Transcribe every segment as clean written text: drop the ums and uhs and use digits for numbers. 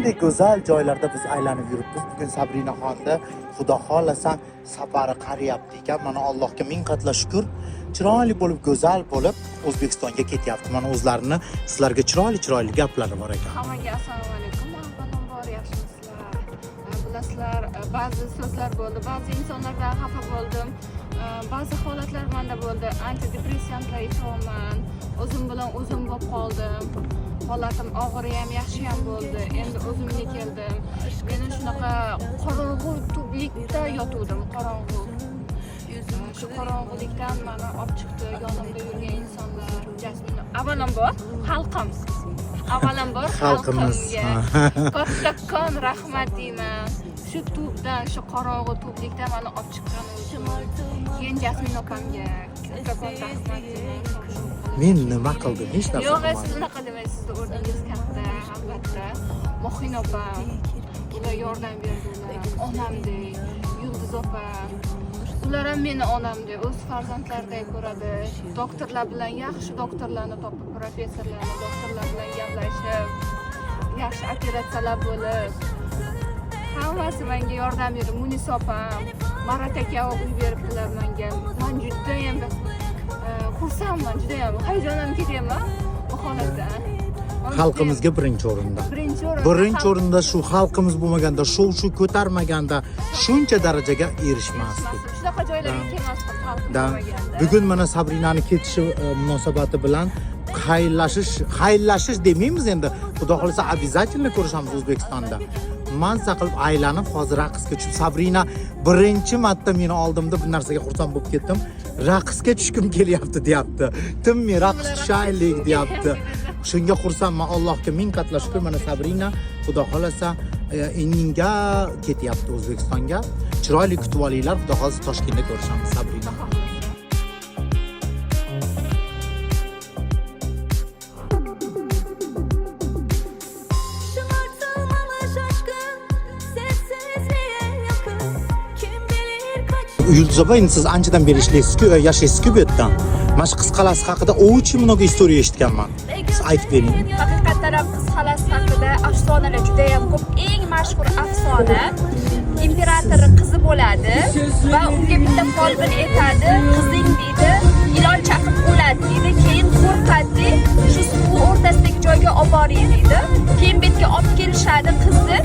shunday go'zal joylarda biz aylanib yuribmiz. Bugun Sabrinaxonni Xudo xolasa safari qariyapti ekan. Mana Allohga ming qatla shukr. Chiroyli bo'lib, go'zal bo'lib O'zbekistonga ketyapti. Mana o'zlarini sizlarga chiroyli gaplari bor ekan. Hammaga assalomu alaykum. Avvalambor yaxshimisizlar? Bilasizlar, ba'zi so'zlar bo'ldi, ba'zi insonlardan xafa bo'ldim. Ba'zi holatlar menda bo'ldi. Antidepressantlar ichyapman. O'zim bilan o'zim bo'lib qoldim. Holatim og'iri ham, yaxshi ham bo'ldi. Endi o'zimga keldim. Meni shunaqa qorong'u tublikda yotuvdim, qorong'u. Shu qorong'ulikdan meni olib chiqdi yonimda yurgan insonlar. Avvalambor xalqim. Avvalambor xalqimizga kattakon rahmat deyman. Shu tubdan, shu qorong'u tublikdan meni olib chiqqani uchun keyin Jasmin opamga kattakon rahmat deyman. Men nima qildim? Hech narsa Yo'q, qilmadim. siz unaqa demaysiz, sizni o'rningiz katta, albatta. Mohin opam, ular yordam berdilar. Onamdek, Yulduz opa, ular ham meni onamdek, o'z farzandlaridek ko'radi. Doktorlar bilan yaxshi doktorlarni topib, professorlarni, doktorlar bilan gaplashib, yaxshi operatsiyalar bo'lib, hammasi menga yordam berdi. Munis opam, Marat aka uy beribdilar menga. Men juda ham xursandman, juda ham hayajonlanib ketyapman bu holatdan. Xalqimizga birinchi o'rinda. Birinchi o'rinda shu xalqimiz bo'lmaganda, shu ko'tarmaganda shuncha darajaga erishmasdik. Shunaqa joylarga kelmasdim xalqim Da. bo'lmaganda. Bugun mana Sabrinani ketishi munosabati bilan xayrlashish demaymiz endi. Xudo xolasa обязательно ko'rishamiz O'zbekistonda. Mansa qilib aylanib hozir raqsga tushib, Sabrina birinchi marta meni oldimda bir narsaga xursand bo'lib ketdim. Raqsga tushkim kelyapti, deyapti. Timmi raqs tushaylik, deyapti. Shunga xursandman. Allohga ming qatla shukr. Mana Sabrina Xudo xolasa Eninga ketyapti O'zbekistonga. Chiroyli kutib olinglar. Xudo xolasa Toshkentda ko'rishamiz Sabrina. Yulduz opa, endi siz anchadan beri ishlaysiz-ku, yashaysiz-ku bu yerda. Mana shu qiz qalasi haqida очень много istoriya eshitganman. Siz aytib bering. Haqiqatan ham qiz xalasi haqida afsonalar juda ham ko'p. Eng mashhur afsona imperator qizi bo'ladi va unga bitta folbin aytadi, qizing deydi, ilon chaqib o'ladi deydi, keyin qo'rqadi, shu suv o'rtasidagi joyga olib boring deydi. Keyin bu yerga olib kelishadi qizni.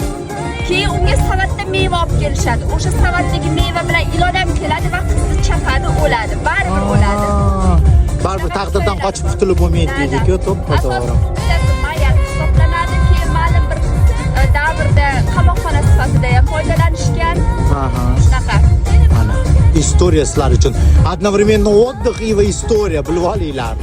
Keyin unga savatda meva olib kelishadi. O'sha savatdagi meva bilan ilon ham keladi va qizni chaqadi, o'ladi. Baribir o'ladi. Baribir taqdirdan qochib qutulib bo'lmaydi deydi-ku, to'g'ri. Mayal hisoblanadi, keyin ma'lum bir davrda qamoqxona sifatida ham foydalanishgan. Shunaqa. Mana istoriya sizlar uchun. Одновременно отдых и история, bilib olinglar.